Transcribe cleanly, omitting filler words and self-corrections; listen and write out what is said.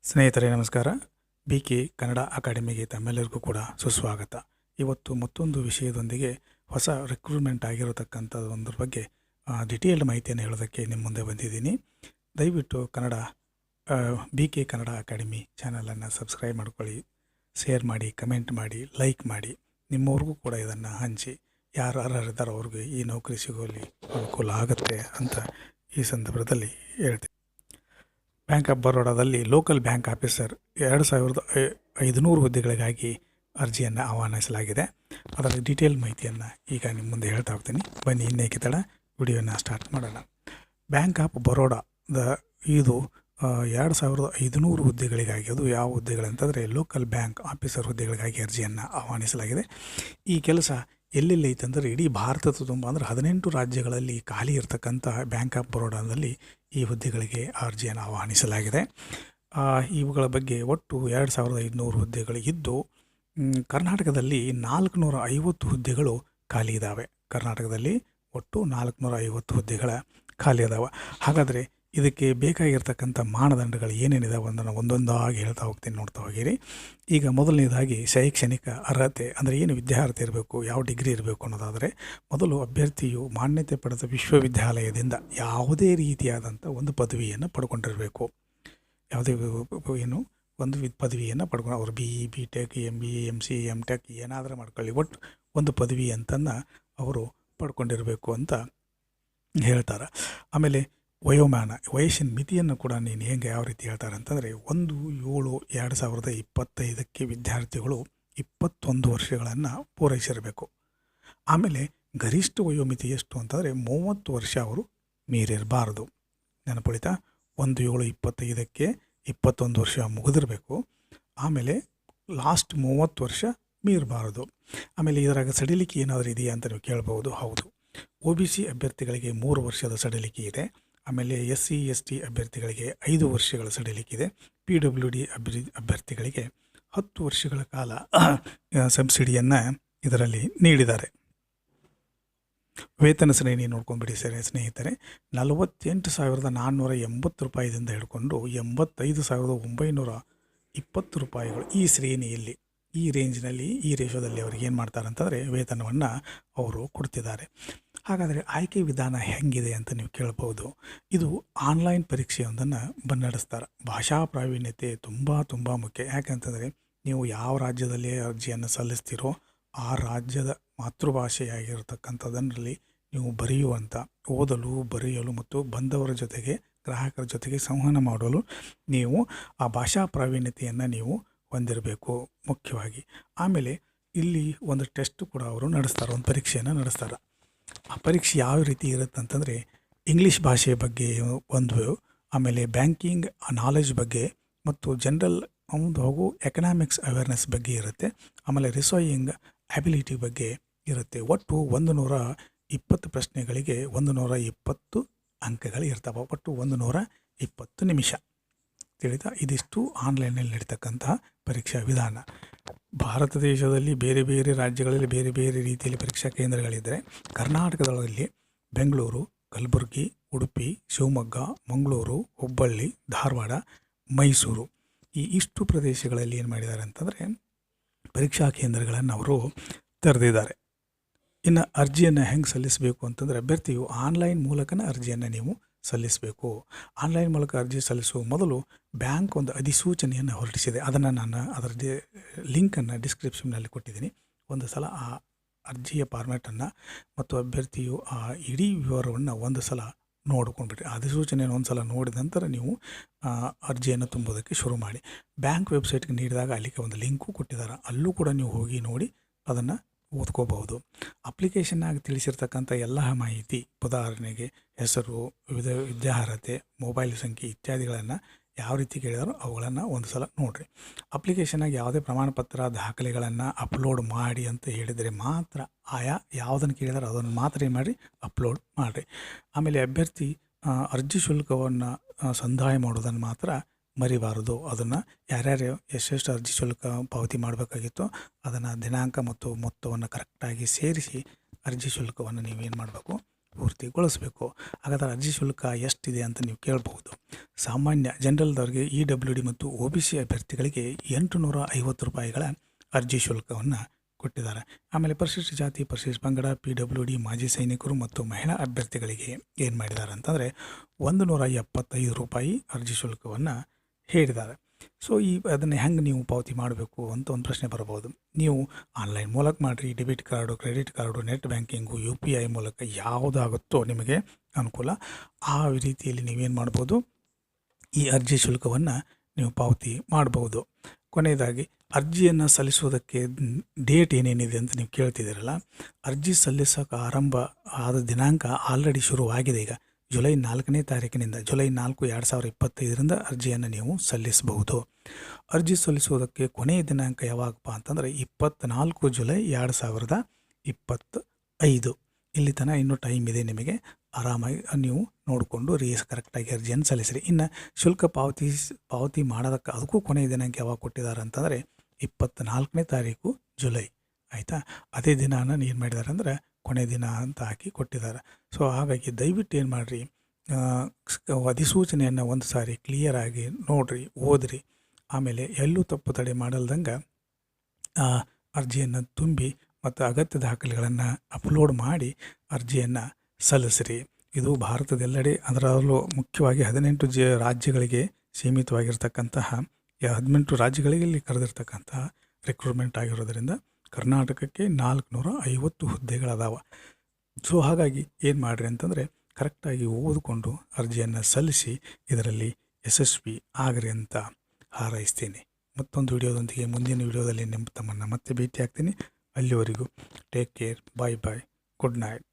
ಸ್ನೇಹಿತರೆ ನಮಸ್ಕಾರ. BK ಕನ್ನಡ ಅಕಾಡೆಮಿಗೆ ತಮ್ಮೆಲ್ಲರಿಗೂ ಕೂಡ ಸುಸ್ವಾಗತ. ಇವತ್ತು ಮತ್ತೊಂದು ವಿಷಯದೊಂದಿಗೆ ಹೊಸ ರಿಕ್ರೂಟ್ಮೆಂಟ್ ಆಗಿರತಕ್ಕಂಥದ್ದು ಒಂದ್ರ ಬಗ್ಗೆ ಡಿಟೇಲ್ಡ್ ಮಾಹಿತಿಯನ್ನು ಹೇಳೋದಕ್ಕೆ ನಿಮ್ಮ ಮುಂದೆ ಬಂದಿದ್ದೀನಿ. ದಯವಿಟ್ಟು BK ಕನ್ನಡ ಅಕಾಡೆಮಿ ಚಾನಲನ್ನು ಸಬ್ಸ್ಕ್ರೈಬ್ ಮಾಡ್ಕೊಳ್ಳಿ, ಶೇರ್ ಮಾಡಿ, ಕಮೆಂಟ್ ಮಾಡಿ, ಲೈಕ್ ಮಾಡಿ. ನಿಮ್ಮವ್ರಿಗೂ ಕೂಡ ಇದನ್ನು ಹಂಚಿ. ಯಾರು ಅರ್ಹರಿದ್ದಾರೋ ಅವ್ರಿಗೆ ಈ ನೌಕರಿ ಸಿಗೋಲ್ಲಿ ಅನುಕೂಲ ಆಗುತ್ತೆ ಅಂತ ಈ ಸಂದರ್ಭದಲ್ಲಿ ಹೇಳ್ತೀನಿ. ಬ್ಯಾಂಕ್ ಆಫ್ ಬರೋಡಾದಲ್ಲಿ ಲೋಕಲ್ ಬ್ಯಾಂಕ್ ಆಫೀಸರ್ 2500 ಹುದ್ದೆಗಳಿಗಾಗಿ ಅರ್ಜಿಯನ್ನು ಆಹ್ವಾನಿಸಲಾಗಿದೆ. ಅದರ ಡೀಟೇಲ್ ಮಾಹಿತಿಯನ್ನು ಈಗ ನಿಮ್ಮ ಮುಂದೆ ಹೇಳ್ತಾ ಹೋಗ್ತೀನಿ. ಬನ್ನಿ, ಇನ್ನೇಕೆ ತಡ, ವಿಡಿಯೋನ ಸ್ಟಾರ್ಟ್ ಮಾಡೋಣ. ಬ್ಯಾಂಕ್ ಆಫ್ ಬರೋಡಾದ ಇದು 2500 ಹುದ್ದೆಗಳಿಗಾಗಿ, ಅದು ಯಾವ ಹುದ್ದೆಗಳಂತಂದರೆ ಲೋಕಲ್ ಬ್ಯಾಂಕ್ ಆಫೀಸರ್ ಹುದ್ದೆಗಳಿಗಾಗಿ ಅರ್ಜಿಯನ್ನು ಆಹ್ವಾನಿಸಲಾಗಿದೆ. ಈ ಕೆಲಸ ಎಲ್ಲೆಲ್ಲಿ ಐತಂದರೆ ಇಡೀ ಭಾರತದ ತುಂಬ ಅಂದರೆ 18 ರಾಜ್ಯಗಳಲ್ಲಿ ಖಾಲಿ ಇರತಕ್ಕಂಥ ಬ್ಯಾಂಕ್ ಆಫ್ ಬರೋಡಾದಲ್ಲಿ ಈ ಹುದ್ದೆಗಳಿಗೆ ಅರ್ಜಿಯನ್ನು ಆಹ್ವಾನಿಸಲಾಗಿದೆ. ಇವುಗಳ ಬಗ್ಗೆ ಒಟ್ಟು 2500 ಹುದ್ದೆಗಳು ಇದ್ದು, ಕರ್ನಾಟಕದಲ್ಲಿ 450 ಹುದ್ದೆಗಳು ಖಾಲಿ ಇದ್ದಾವೆ. ಕರ್ನಾಟಕದಲ್ಲಿ ಒಟ್ಟು 450 ಹುದ್ದೆಗಳ ಖಾಲಿ ಇದ್ದಾವೆ. ಹಾಗಾದರೆ ಇದಕ್ಕೆ ಬೇಕಾಗಿರ್ತಕ್ಕಂಥ ಮಾನದಂಡಗಳು ಏನೇನಿದಾವೆ ಅಂತ ನಾನು ಒಂದೊಂದಾಗಿ ಹೇಳ್ತಾ ಹೋಗ್ತೀನಿ, ನೋಡ್ತಾ ಹೋಗಿರಿ. ಈಗ ಮೊದಲನೇದಾಗಿ ಶೈಕ್ಷಣಿಕ ಅರ್ಹತೆ ಅಂದರೆ ಏನು ವಿದ್ಯಾರ್ಹತೆ ಇರಬೇಕು, ಯಾವ ಡಿಗ್ರಿ ಇರಬೇಕು ಅನ್ನೋದಾದರೆ, ಮೊದಲು ಅಭ್ಯರ್ಥಿಯು ಮಾನ್ಯತೆ ಪಡೆದ ವಿಶ್ವವಿದ್ಯಾಲಯದಿಂದ ಯಾವುದೇ ರೀತಿಯಾದಂಥ ಒಂದು ಪದವಿಯನ್ನು ಪಡ್ಕೊಂಡಿರಬೇಕು. ಯಾವುದೇ ಒಂದು ಪದವಿಯನ್ನು ಪಡ್ಕೊಂಡು ಅವರು BE, BTech, MBA, MC, MTech ಏನಾದರೂ ಮಾಡ್ಕೊಳ್ಳಿ, ಒಟ್ಟು ಒಂದು ಪದವಿ ಅಂತನ್ನು ಅವರು ಪಡ್ಕೊಂಡಿರಬೇಕು ಅಂತ ಹೇಳ್ತಾರೆ. ಆಮೇಲೆ ವಯಸ್ಸಿನ ಮಿತಿಯನ್ನು ಕೂಡ ಯಾವ ರೀತಿ ಹೇಳ್ತಾರೆ ಅಂತಂದರೆ, 1/7/2025 ವಿದ್ಯಾರ್ಥಿಗಳು 21 ವರ್ಷಗಳನ್ನು ಪೂರೈಸಿರಬೇಕು. ಆಮೇಲೆ ಗರಿಷ್ಠ ವಯೋಮಿತಿ ಎಷ್ಟು ಅಂತಂದರೆ 30 ವರ್ಷ ಅವರು ಮೀರಿರಬಾರ್ದು. ನೆನಪುಳಿತಾ, 1/7/25 21 ವರ್ಷ ಮುಗಿದಿರಬೇಕು. ಆಮೇಲೆ ಲಾಸ್ಟ್ 30 ವರ್ಷ ಮೀರಬಾರ್ದು. ಆಮೇಲೆ ಇದರಾಗ ಸಡಿಲಿಕೆ ಏನಾದರೂ ಇದೆಯಾ ಅಂತ ನೀವು ಕೇಳ್ಬೋದು. ಹೌದು, OBC ಅಭ್ಯರ್ಥಿಗಳಿಗೆ 3 ವರ್ಷದ ಸಡಿಲಿಕೆ ಇದೆ. ಆಮೇಲೆ SC ST ಅಭ್ಯರ್ಥಿಗಳಿಗೆ 5 ವರ್ಷಗಳ ಸಡಿಲಿಕೆ ಇದೆ. PWD ಅಭ್ಯರ್ಥಿಗಳಿಗೆ 10 ವರ್ಷಗಳ ಕಾಲ ಸಬ್ಸಿಡಿಯನ್ನು ಇದರಲ್ಲಿ ನೀಡಿದ್ದಾರೆ. ವೇತನ ಶ್ರೇಣಿ ನೋಡ್ಕೊಂಡ್ಬಿಡಿ ಸ್ನೇಹಿತರೆ. 48,480 ರೂಪಾಯಿದಿಂದ ಹಿಡ್ಕೊಂಡು 85,920 ರೂಪಾಯಿಗಳು ಈ ಶ್ರೇಣಿಯಲ್ಲಿ, ಈ ರೇಂಜ್ನಲ್ಲಿ, ಈ ರೇಷೋದಲ್ಲಿ ಅವ್ರಿಗೆ ಏನು ಮಾಡ್ತಾರೆ ಅಂತಂದರೆ ವೇತನವನ್ನು ಅವರು ಕೊಡ್ತಿದ್ದಾರೆ. ಹಾಗಾದರೆ ಆಯ್ಕೆ ವಿಧಾನ ಹೆಂಗಿದೆ ಅಂತ ನೀವು ಕೇಳ್ಬೋದು. ಇದು ಆನ್ಲೈನ್ ಪರೀಕ್ಷೆಯೊಂದನ್ನು ನಡೆಸ್ತಾರೆ. ಭಾಷಾ ಪ್ರಾವೀಣ್ಯತೆ ತುಂಬ ಮುಖ್ಯ. ಯಾಕಂತಂದರೆ ನೀವು ಯಾವ ರಾಜ್ಯದಲ್ಲಿ ಅರ್ಜಿಯನ್ನು ಸಲ್ಲಿಸ್ತೀರೋ ಆ ರಾಜ್ಯದ ಮಾತೃಭಾಷೆಯಾಗಿರ್ತಕ್ಕಂಥದ್ದರಲ್ಲಿ ನೀವು ಓದಲು, ಬರೆಯಲು ಮತ್ತು ಬಂದವರ ಜೊತೆಗೆ, ಗ್ರಾಹಕರ ಜೊತೆಗೆ ಸಂವಹನ ಮಾಡಲು ನೀವು ಆ ಭಾಷಾ ಪ್ರಾವೀಣ್ಯತೆಯನ್ನು ನೀವು ಹೊಂದಿರಬೇಕು ಮುಖ್ಯವಾಗಿ. ಆಮೇಲೆ ಇಲ್ಲಿ ಒಂದು ಟೆಸ್ಟ್ ಕೂಡ ಅವರು ನಡೆಸ್ತಾರೆ, ಒಂದು ಪರೀಕ್ಷೆಯನ್ನು ನಡೆಸ್ತಾರೆ. ಆ ಪರೀಕ್ಷೆ ಯಾವ ರೀತಿ ಇರುತ್ತೆ ಅಂತಂದರೆ, ಇಂಗ್ಲೀಷ್ ಭಾಷೆಯ ಬಗ್ಗೆ ಒಂದು, ಆಮೇಲೆ ಬ್ಯಾಂಕಿಂಗ್ ನಾಲೆಜ್ ಬಗ್ಗೆ ಮತ್ತು ಜನರಲ್ ಹಾಗೂ ಎಕನಾಮಿಕ್ಸ್ ಅವೇರ್ನೆಸ್ ಬಗ್ಗೆ ಇರುತ್ತೆ. ಆಮೇಲೆ ರಿಸೋಯಿಂಗ್ ಅಬಿಲಿಟಿ ಬಗ್ಗೆ ಇರುತ್ತೆ. ಒಟ್ಟು 120 ಪ್ರಶ್ನೆಗಳಿಗೆ 120 ಅಂಕಗಳು ಇರ್ತವೆ. ಒಟ್ಟು 120 ನಿಮಿಷ. ತಿಳಿತಾ? ಇದಿಷ್ಟು ಆನ್ಲೈನಲ್ಲಿ ನಡೀತಕ್ಕಂತಹ ಪರೀಕ್ಷಾ ವಿಧಾನ. ಭಾರತ ದೇಶದಲ್ಲಿ ಬೇರೆ ಬೇರೆ ರಾಜ್ಯಗಳಲ್ಲಿ ಬೇರೆ ಬೇರೆ ರೀತಿಯಲ್ಲಿ ಪರೀಕ್ಷಾ ಕೇಂದ್ರಗಳಿದ್ದರೆ, ಕರ್ನಾಟಕದಲ್ಲಿ ಬೆಂಗಳೂರು, ಕಲಬುರಗಿ, ಉಡುಪಿ, ಶಿವಮೊಗ್ಗ, ಮಂಗಳೂರು, ಹುಬ್ಬಳ್ಳಿ, ಧಾರವಾಡ, ಮೈಸೂರು ಇಷ್ಟು ಪ್ರದೇಶಗಳಲ್ಲಿ ಏನು ಮಾಡಿದ್ದಾರೆ ಅಂತಂದರೆ ಪರೀಕ್ಷಾ ಕೇಂದ್ರಗಳನ್ನು ಅವರು ತೆರೆದಿದ್ದಾರೆ. ಇನ್ನು ಅರ್ಜಿಯನ್ನು ಹೆಂಗೆ ಸಲ್ಲಿಸಬೇಕು ಅಂತಂದರೆ, ಅಭ್ಯರ್ಥಿಯು ಆನ್ಲೈನ್ ಮೂಲಕನೇ ಅರ್ಜಿಯನ್ನು ನೀವು ಸಲ್ಲಿಸಬೇಕು. ಆನ್ಲೈನ್ ಮೂಲಕ ಅರ್ಜಿ ಸಲ್ಲಿಸುವ ಮೊದಲು ಬ್ಯಾಂಕ್ ಒಂದು ಅಧಿಸೂಚನೆಯನ್ನು ಹೊರಡಿಸಿದೆ. ಅದನ್ನು ನಾನು ಅದರ ಲಿಂಕನ್ನು ಡಿಸ್ಕ್ರಿಪ್ಷನ್ನಲ್ಲಿ ಕೊಟ್ಟಿದ್ದೀನಿ. ಒಂದು ಸಲ ಆ ಅರ್ಜಿಯ ಫಾರ್ಮ್ಯಾಟನ್ನು ಮತ್ತು ಅಭ್ಯರ್ಥಿಯು ಆ ಇಡೀ ವಿವರವನ್ನು ಒಂದು ಸಲ ನೋಡ್ಕೊಂಡ್ಬಿಟ್ರಿ. ಅಧಿಸೂಚನೆಯನ್ನು ಒಂದು ಸಲ ನೋಡಿದ ನಂತರ ನೀವು ಅರ್ಜಿಯನ್ನು ತುಂಬೋದಕ್ಕೆ ಶುರು ಮಾಡಿ. ಬ್ಯಾಂಕ್ ವೆಬ್ಸೈಟ್ಗೆ ನೀಡಿದಾಗ ಅಲ್ಲಿಗೆ ಒಂದು ಲಿಂಕು ಕೊಟ್ಟಿದ್ದಾರೆ, ಅಲ್ಲೂ ಕೂಡ ನೀವು ಹೋಗಿ ನೋಡಿ ಅದನ್ನು ಓದ್ಕೋಬಹುದು. ಅಪ್ಲಿಕೇಶನ್ನಾಗಿ ತಿಳಿಸಿರ್ತಕ್ಕಂಥ ಎಲ್ಲ ಮಾಹಿತಿ, ಉದಾಹರಣೆಗೆ ಹೆಸರು, ವಿದ್ಯಾರ್ಹತೆ, ಮೊಬೈಲ್ ಸಂಖ್ಯೆ ಇತ್ಯಾದಿಗಳನ್ನು ಯಾವ ರೀತಿ ಕೇಳಿದಾರೋ ಅವುಗಳನ್ನು ಒಂದು ಸಲ ನೋಡಿರಿ. ಅಪ್ಲಿಕೇಶನ್ನಾಗಿ ಯಾವುದೇ ಪ್ರಮಾಣಪತ್ರ ದಾಖಲೆಗಳನ್ನು ಅಪ್ಲೋಡ್ ಮಾಡಿ ಅಂತ ಹೇಳಿದರೆ ಮಾತ್ರ, ಯಾವುದನ್ನು ಕೇಳಿದಾರೋ ಅದನ್ನು ಮಾತ್ರ ಏನು ಮಾಡಿರಿ, ಅಪ್ಲೋಡ್ ಮಾಡಿರಿ. ಆಮೇಲೆ ಅಭ್ಯರ್ಥಿ ಅರ್ಜಿ ಶುಲ್ಕವನ್ನು ಸಂದಾಯ ಮಾಡೋದನ್ನು ಮಾತ್ರ ಮರಿಬಾರದು. ಅದನ್ನು ಯಾರ್ಯಾರು ಎಷ್ಟೆಷ್ಟು ಅರ್ಜಿ ಶುಲ್ಕ ಪಾವತಿ ಮಾಡಬೇಕಾಗಿತ್ತೋ ಅದನ್ನು ದಿನಾಂಕ ಮತ್ತು ಮೊತ್ತವನ್ನು ಕರೆಕ್ಟಾಗಿ ಸೇರಿಸಿ ಅರ್ಜಿ ಶುಲ್ಕವನ್ನು ನೀವೇನು ಮಾಡಬೇಕು, ಪೂರ್ತಿಗೊಳಿಸಬೇಕು. ಹಾಗಾದರೆ ಅರ್ಜಿ ಶುಲ್ಕ ಎಷ್ಟಿದೆ ಅಂತ ನೀವು ಕೇಳಬಹುದು. ಸಾಮಾನ್ಯ ಜನರಲ್ದವ್ರಿಗೆ EWD ಮತ್ತು OBC ಅಭ್ಯರ್ಥಿಗಳಿಗೆ 850 ರೂಪಾಯಿಗಳ ಅರ್ಜಿ ಶುಲ್ಕವನ್ನು ಕೊಟ್ಟಿದ್ದಾರೆ. ಆಮೇಲೆ ಪರಿಶಿಷ್ಟ ಜಾತಿ, ಪರಿಶಿಷ್ಟ ಪಂಗಡ, PWD, ಮಾಜಿ ಸೈನಿಕರು ಮತ್ತು ಮಹಿಳಾ ಅಭ್ಯರ್ಥಿಗಳಿಗೆ ಏನು ಮಾಡಿದ್ದಾರೆ ಅಂತಂದರೆ 175 ರೂಪಾಯಿ ಅರ್ಜಿ ಶುಲ್ಕವನ್ನು ಹೇಳಿದ್ದಾರೆ. ಸೊ ಅದನ್ನು ಹೆಂಗೆ ನೀವು ಪಾವತಿ ಮಾಡಬೇಕು ಅಂತ ಒಂದು ಪ್ರಶ್ನೆ ಬರ್ಬೋದು. ನೀವು ಆನ್ಲೈನ್ ಮೂಲಕ ಮಾಡಿರಿ, debit card, credit card, net banking, UPI ಮೂಲಕ ಯಾವುದಾಗುತ್ತೋ ನಿಮಗೆ ಅನುಕೂಲ ಆ ರೀತಿಯಲ್ಲಿ ನೀವೇನು ಮಾಡ್ಬೋದು, ಈ ಅರ್ಜಿ ಶುಲ್ಕವನ್ನು ನೀವು ಪಾವತಿ ಮಾಡ್ಬೋದು. ಕೊನೆಯದಾಗಿ ಅರ್ಜಿಯನ್ನು ಸಲ್ಲಿಸೋದಕ್ಕೆ ಡೇಟ್ ಏನೇನಿದೆ ಅಂತ ನೀವು ಕೇಳ್ತಿದ್ದೀರಲ್ಲ, ಅರ್ಜಿ ಸಲ್ಲಿಸೋಕೆ ಆರಂಭ ಆದ ದಿನಾಂಕ ಆಲ್ರೆಡಿ ಶುರುವಾಗಿದೆ. ಈಗ ಜುಲೈ 4ನೇ ತಾರೀಕಿನಿಂದ ಜುಲೈ 4, 2025ರಿಂದ ಅರ್ಜಿಯನ್ನು ನೀವು ಸಲ್ಲಿಸಬಹುದು. ಅರ್ಜಿ ಸಲ್ಲಿಸುವುದಕ್ಕೆ ಕೊನೆಯ ದಿನಾಂಕ ಯಾವಾಗಪ್ಪ ಅಂತಂದರೆ 24 ಜುಲೈ 2025. ಇಲ್ಲಿ ತನಕ ಇನ್ನೂ ಟೈಮ್ ಇದೆ ನಿಮಗೆ. ಆರಾಮಾಗಿ ನೀವು ನೋಡಿಕೊಂಡು ಕರೆಕ್ಟಾಗಿ ಅರ್ಜಿಯನ್ನು ಸಲ್ಲಿಸಿರಿ. ಇನ್ನು ಶುಲ್ಕ ಪಾವತಿ ಮಾಡೋದಕ್ಕೆ ಅದಕ್ಕೂ ಕೊನೆಯ ದಿನಾಂಕ ಯಾವಾಗ ಕೊಟ್ಟಿದ್ದಾರೆ ಅಂತಂದರೆ 24ನೇ ತಾರೀಕು ಜುಲೈ. ಆಯಿತಾ? ಅದೇ ದಿನಾನ ಏನು ಮಾಡಿದ್ದಾರೆ ಅಂದರೆ ಕೊನೆಯ ದಿನ ಅಂತ ಹಾಕಿ ಕೊಟ್ಟಿದ್ದಾರೆ. ಸೊ ಹಾಗಾಗಿ ದಯವಿಟ್ಟು ಏನು ಮಾಡಿರಿ, ಅಧಿಸೂಚನೆಯನ್ನು ಒಂದು ಸಾರಿ ಕ್ಲಿಯರಾಗಿ ನೋಡಿರಿ, ಓದಿರಿ. ಆಮೇಲೆ ಎಲ್ಲೂ ತಪ್ಪು ತಡೆ ಮಾಡಲ್ದಂಗೆ ಅರ್ಜಿಯನ್ನು ತುಂಬಿ ಮತ್ತು ಅಗತ್ಯ ದಾಖಲೆಗಳನ್ನು ಅಪ್ಲೋಡ್ ಮಾಡಿ ಅರ್ಜಿಯನ್ನು ಸಲ್ಲಿಸಿರಿ. ಇದು ಭಾರತದೆಲ್ಲೆಡೆ, ಅದರಲ್ಲೂ ಮುಖ್ಯವಾಗಿ 18 ರಾಜ್ಯಗಳಿಗೆ ಸೀಮಿತವಾಗಿರ್ತಕ್ಕಂತಹ 18 ರಾಜ್ಯಗಳಿಗೆ ಇಲ್ಲಿ ಕರೆದಿರ್ತಕ್ಕಂತಹ ರಿಕ್ರೂಟ್ಮೆಂಟ್ ಆಗಿರೋದರಿಂದ ಕರ್ನಾಟಕಕ್ಕೆ 450 ಹುದ್ದೆಗಳದಾವ. ಸೊ ಹಾಗಾಗಿ ಏನು ಮಾಡಿರಿ ಅಂತಂದರೆ ಕರೆಕ್ಟಾಗಿ ಓದಿಕೊಂಡು ಅರ್ಜಿಯನ್ನು ಸಲ್ಲಿಸಿ ಇದರಲ್ಲಿ ಯಶಸ್ವಿ ಆಗ್ರಿ ಅಂತ ಹಾರೈಸ್ತೀನಿ. ಮತ್ತೊಂದು ವಿಡಿಯೋದೊಂದಿಗೆ ಮುಂದಿನ ವಿಡಿಯೋದಲ್ಲಿ ತಮ್ಮನ್ನು ಮತ್ತೆ ಭೇಟಿ ಆಗ್ತೀನಿ. ಅಲ್ಲಿವರೆಗೂ ಟೇಕ್ ಕೇರ್, ಬಾಯ್ ಬಾಯ್, ಗುಡ್ ನೈಟ್.